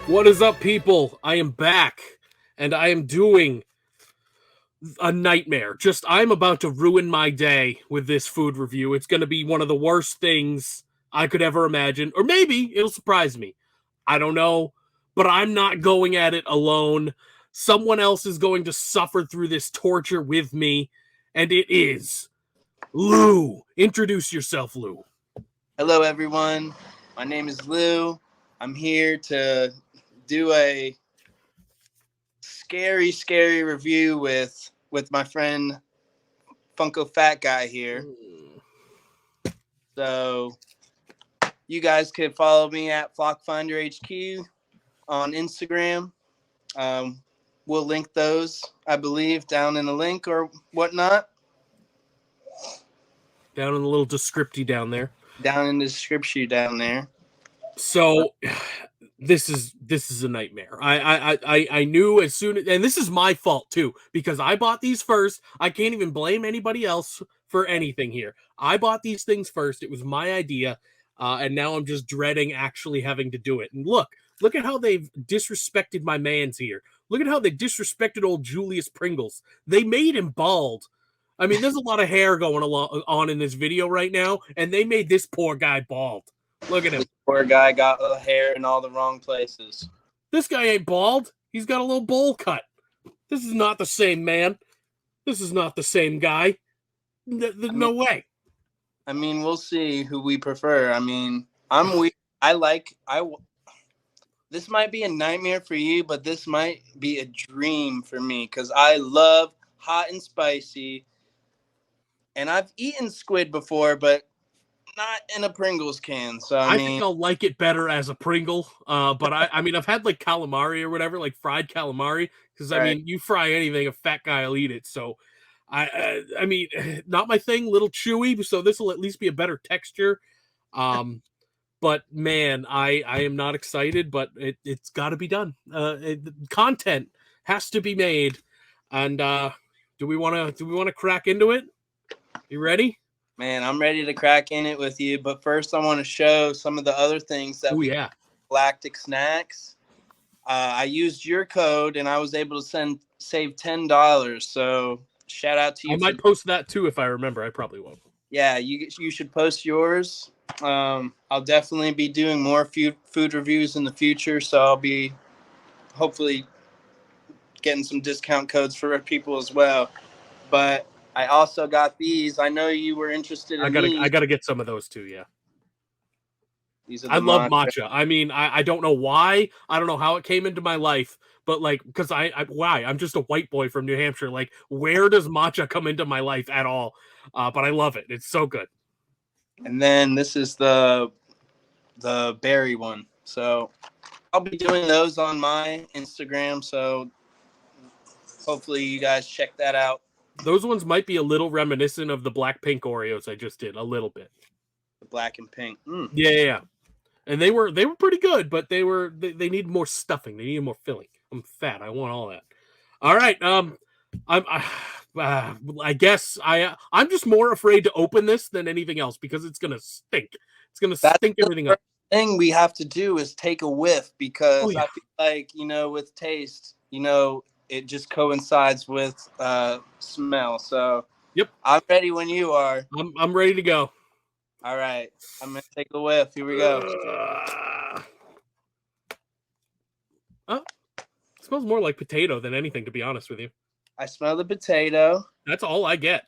What is up, people? I am back, and I am doing a nightmare. I'm about to ruin my day with this food review. It's going to be one of the worst things I could ever imagine, or maybe it'll surprise me. I don't know, but I'm not going at it alone. Someone else is going to suffer through this torture with me, and it is Lou. Introduce yourself, Lou. Hello, everyone. My name is Lou. I'm here to do a scary review with my friend Funko FatGuy here. So you guys could follow me at FlockFinderHQ on Instagram. We'll link those, I believe, down in the link or whatnot. Down in the little descripty down there. Down in the description down there. So this is a nightmare. I knew as soon as, and this is my fault too, because I bought these first. I can't even blame anybody else for anything here. I bought these things first. It was my idea. And now I'm just dreading actually having to do it. And look at how they've disrespected my mans here. Look at how they disrespected old Julius Pringles. They made him bald. I mean, there's a lot of hair going on in this video right now, and they made this poor guy bald. Look at him. This poor guy got hair in all the wrong places. This guy ain't bald. He's got a little bowl cut. This is not the same man. This is not the same guy. No way. I mean, we'll see who we prefer. I mean, this might be a nightmare for you, but this might be a dream for me because I love hot and spicy. And I've eaten squid before, but not in a Pringles can. So I think I'll like it better as a Pringle. But I mean, I've had like calamari or whatever, like fried calamari, because I mean, you fry anything, a fat guy will eat it. So I mean, not my thing. Little chewy, so this will at least be a better texture. But man, I am not excited. But it's got to be done. Content has to be made. And do we want to crack into it? You ready? Man, I'm ready to crack in it with you. But first, I want to show some of the other things that Galactic Snacks. I used your code, and I was able to save $10. So shout out to you. I might post that too if I remember. I probably won't. Yeah, you should post yours. I'll definitely be doing more food reviews in the future. So I'll be hopefully getting some discount codes for people as well. But I also got these. I know you were interested in these. I gotta get some of those too, yeah. These are I love matcha. I mean, I don't know why. I don't know how it came into my life, but like, because I'm just a white boy from New Hampshire. Like, where does matcha come into my life at all? But I love it. It's so good. And then this is the berry one. So I'll be doing those on my Instagram. So hopefully you guys check that out. Those ones might be a little reminiscent of the black pink Oreos I just did, a little bit. The black and pink. Mm. Yeah. And they were pretty good, but they need more stuffing. They need more filling. I'm fat. I want all that. All right. I guess I'm just more afraid to open this than anything else because it's gonna stink. It's gonna stink everything up. The thing we have to do is take a whiff because I feel like with taste, it just coincides with smell. So yep, I'm ready when you are. I'm ready to go. All right, I'm gonna take a whiff. Here we go. It smells more like potato than anything, to be honest with you. I smell the potato. That's all I get.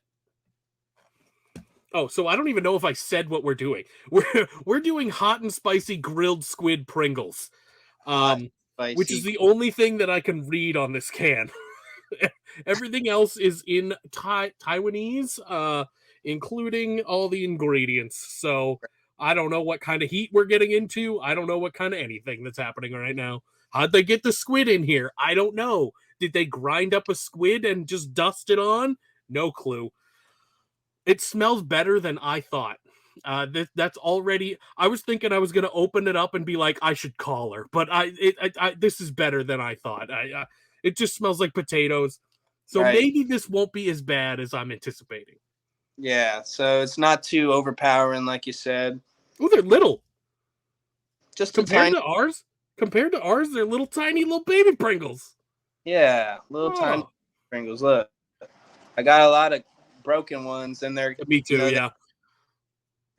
Oh, so I don't even know if I said what we're doing. We're doing hot and spicy grilled squid Pringles. Which is the only thing that I can read on this can. Everything else is in Taiwanese, including all the ingredients. So I don't know what kind of heat we're getting into. I don't know what kind of anything that's happening right now. How'd they get the squid in here? I don't know. Did they grind up a squid and just dust it on? No clue. It smells better than I thought. That's already. I was thinking I was gonna open it up and be like, I should call her, but this is better than I thought. It just smells like potatoes, so Right. maybe this won't be as bad as I'm anticipating. Yeah, so it's not too overpowering, like you said. Oh, they're little Just a compared tiny, to ours. Compared to ours, they're little tiny little baby Pringles. yeah, little tiny Oh, Pringles. Look, I got a lot of broken ones, and they're, me too. Yeah.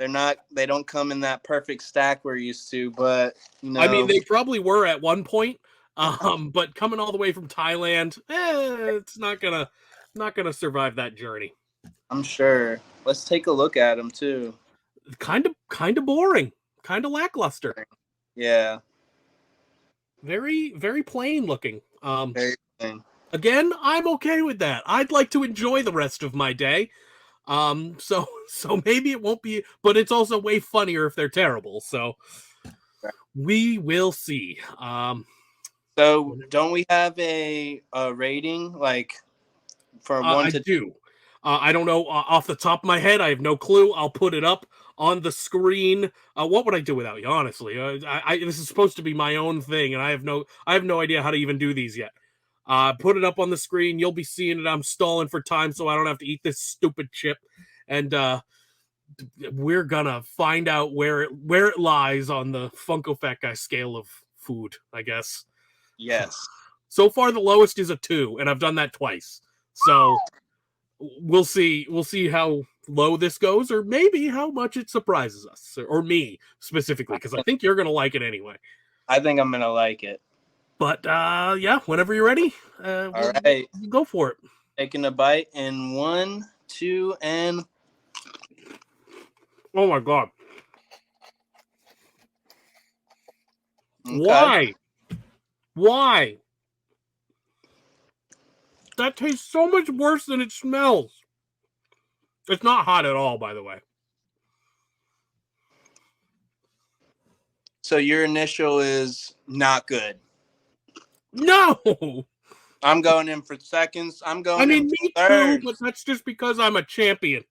they're not, they don't come in that perfect stack we're used to, but I mean, they probably were at one point, but coming all the way from Thailand, it's not gonna survive that journey. I'm sure. Let's take a look at them too. Kind of boring, kind of lackluster. Yeah. Very, very plain looking. Very plain. Again, I'm okay with that. I'd like to enjoy the rest of my day. So maybe it won't be, but it's also way funnier if they're terrible. So we will see. So don't we have a rating, like, for one I to? do. I don't know off the top of my head. I have no clue. I'll put it up on the screen. What would I do without you? Honestly, this is supposed to be my own thing, and I have no idea how to even do these yet. Put it up on the screen. You'll be seeing it. I'm stalling for time, so I don't have to eat this stupid chip. And we're gonna find out where it lies on the Funko Fat Guy scale of food, I guess. Yes. So far, the lowest is a 2, and I've done that twice. So we'll see how low this goes, or maybe how much it surprises us, or me specifically, because I think you're gonna like it anyway. I think I'm gonna like it. But yeah, whenever you're ready, all right, go for it. Taking a bite in 1, 2, and oh my god! Okay. Why? That tastes so much worse than it smells. It's not hot at all, by the way. So your initial is not good. No! I'm going in for seconds. I'm going me in for too, thirds. but that's just because I'm a champion.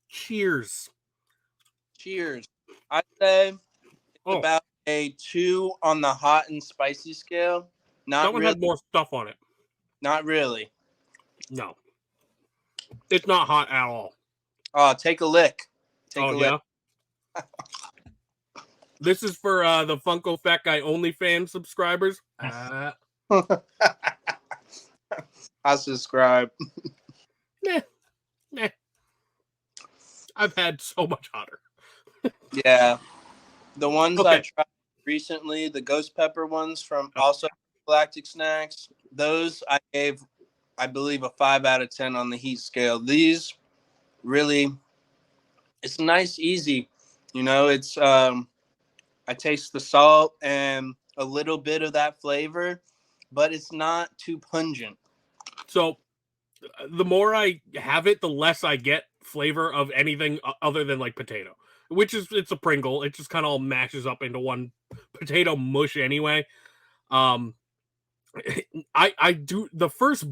Cheers. Cheers. I'd say it's about a 2 on the hot and spicy scale. Not that one really. had more stuff on it. Not really. No. It's not hot at all. Oh, take a lick. Take a lick. This is for the Funko Fat Guy OnlyFans subscribers. I subscribe. Nah. I've had so much hotter. Yeah. The ones I tried recently, the ghost pepper ones from also Galactic Snacks, those I gave, I believe, a 5 out of 10 on the heat scale. These really, it's nice, easy. It's I taste the salt and a little bit of that flavor, but it's not too pungent. So the more I have it, the less I get flavor of anything other than like potato, it's a Pringle. It just kind of all mashes up into one potato mush anyway. I do the first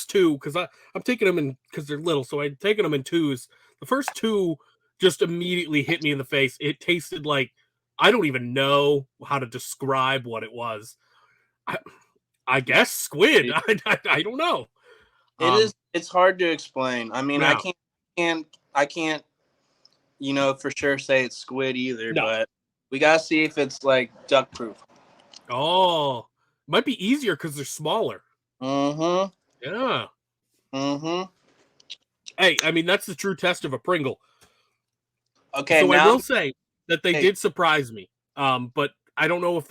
2 because I'm taking them in because they're little, so I'm taking them in 2s. The first 2 just immediately hit me in the face. It tasted like I don't even know how to describe what it was. I guess squid. I don't know. It's hard to explain. I mean, I can't for sure say it's squid either, but we gotta see if it's like duck proof. Oh, might be easier because they're smaller. Mm-hmm. Yeah. Mm-hmm. Hey, I mean that's the true test of a Pringle. Okay, so I will say that they did surprise me. But I don't know if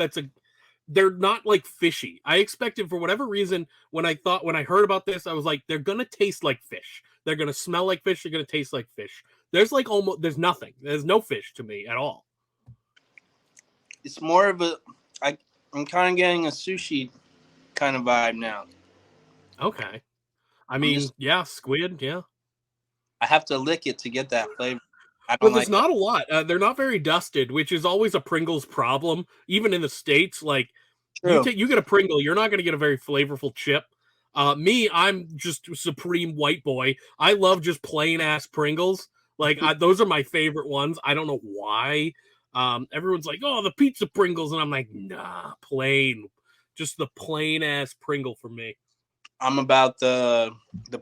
they're not like fishy. I expected, for whatever reason, when I heard about this, I was like, they're gonna taste like fish. They're gonna smell like fish. They're gonna taste like fish. There's nothing. There's no fish to me at all. It's more of I'm kind of getting a sushi kind of vibe now. Okay. I mean, squid, yeah. I have to lick it to get that flavor. There's not a lot. They're not very dusted, which is always a Pringles problem. Even in the States, like you get a Pringle, you're not going to get a very flavorful chip. Me, I'm just supreme white boy. I love just plain ass Pringles. Like those are my favorite ones. I don't know why. Everyone's like, "Oh, the pizza Pringles," and I'm like, "Nah, plain, just the plain ass Pringle for me." I'm about the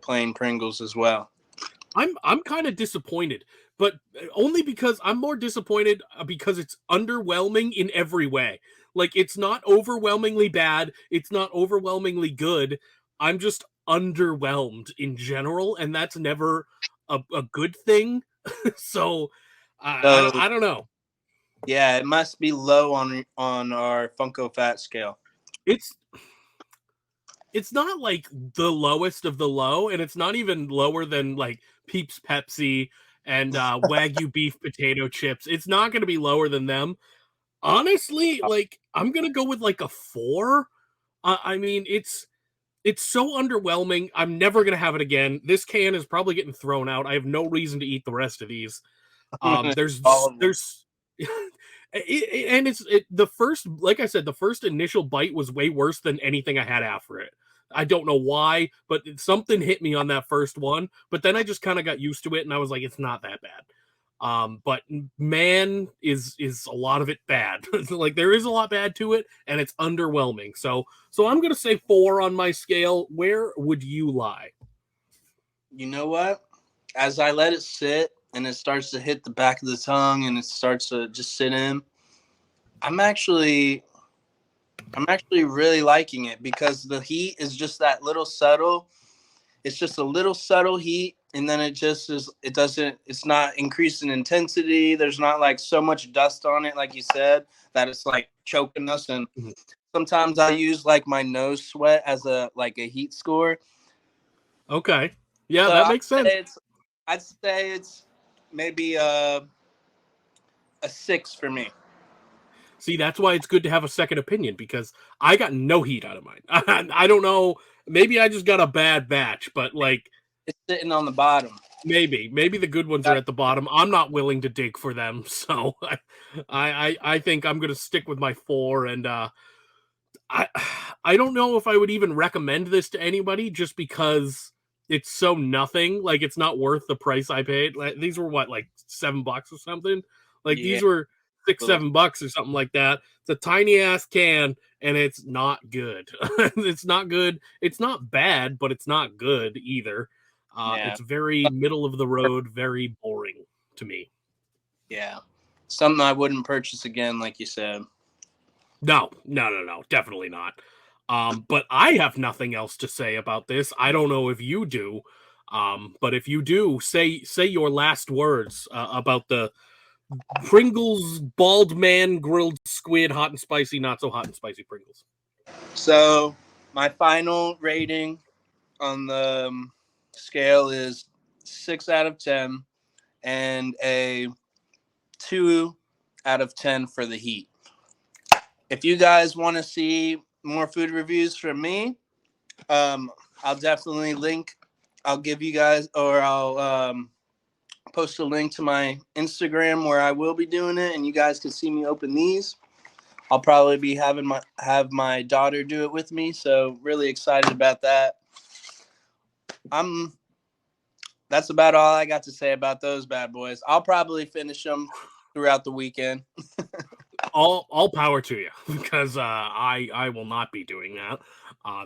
plain Pringles as well. I'm kind of disappointed, but only because I'm more disappointed because it's underwhelming in every way. Like it's not overwhelmingly bad, it's not overwhelmingly good. I'm just underwhelmed in general, and that's never a good thing. So So I don't know. yeah, it must be low on our Funko Fat scale. It's it's not like the lowest of the low, and it's not even lower than like Peeps Pepsi and Wagyu beef potato chips. It's not going to be lower than them. Honestly, like I'm going to go with like a 4. I mean, it's so underwhelming. I'm never going to have it again. This can is probably getting thrown out. I have no reason to eat the rest of these. All of them. There's and the first, like I said, the first initial bite was way worse than anything I had after it. I don't know why, but something hit me on that first one. But then I just kind of got used to it, and I was like, it's not that bad. But man, is a lot of it bad. Like there is a lot bad to it, and it's underwhelming. So I'm gonna say 4 on my scale. Where would you lie? You know what? As I let it sit and it starts to hit the back of the tongue and it starts to just sit in, I'm actually really liking it because the heat is just that little subtle. It's just a little subtle heat, and then it just is. It doesn't. It's not increased in intensity. There's not like so much dust on it, like you said, that it's like choking us. And Mhm. sometimes I use like my nose sweat as a heat score. Okay, yeah, So that makes sense. I'd say it's maybe a 6 for me. See, that's why it's good to have a second opinion because I got no heat out of mine. I don't know. Maybe I just got a bad batch, but like It's sitting on the bottom. maybe the good ones are at the bottom. I'm not willing to dig for them, so I think I'm gonna stick with my 4. And I I don't know if I would even recommend this to anybody just because it's so nothing. Like it's not worth the price I paid. Like these were what, like $7 or something. Like Yeah. these were six, Little. $7 or something like that. It's a tiny ass can, and it's not good. It's not good. It's not bad, but it's not good either. Yeah. It's very middle of the road, very boring to me. Yeah. Something I wouldn't purchase again, like you said. No, definitely not. But I have nothing else to say about this. I don't know if you do. But if you do, say your last words about the Pringles bald man grilled squid, hot and spicy, not so hot and spicy Pringles. So my final rating on the scale is 6 out of 10 and a 2 out of 10 for the heat. If you guys want to see more food reviews from me, I'll definitely link. I'll give you guys, or I'll post a link to my Instagram where I will be doing it, and you guys can see me open these. I'll probably be have my daughter do it with me, so really excited about that. I'm. That's about all I got to say about those bad boys. I'll probably finish them throughout the weekend. All power to you because I will not be doing that.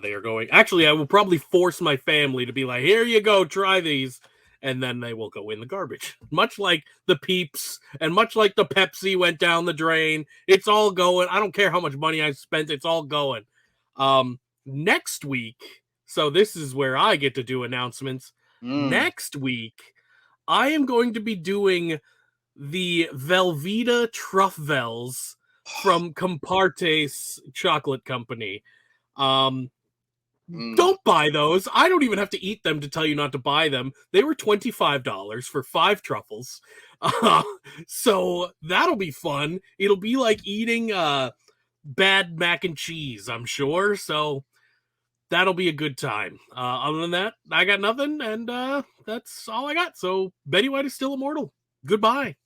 They are going. Actually, I will probably force my family to be like, "Here you go, try these," and then they will go in the garbage. Much like the Peeps and much like the Pepsi went down the drain. It's all going. I don't care how much money I spent. It's all going. Next week. So this is where I get to do announcements. Mm. Next week, I am going to be doing the Velveeta Truffles from Compartes Chocolate Company. Um, Mm. don't buy those. I don't even have to eat them to tell you not to buy them. They were $25 for 5 truffles. Uh, so that'll be fun. It'll be like eating bad mac and cheese, I'm sure. So that'll be a good time. Other than that, I got nothing, and that's all I got. So Betty White is still immortal. Goodbye.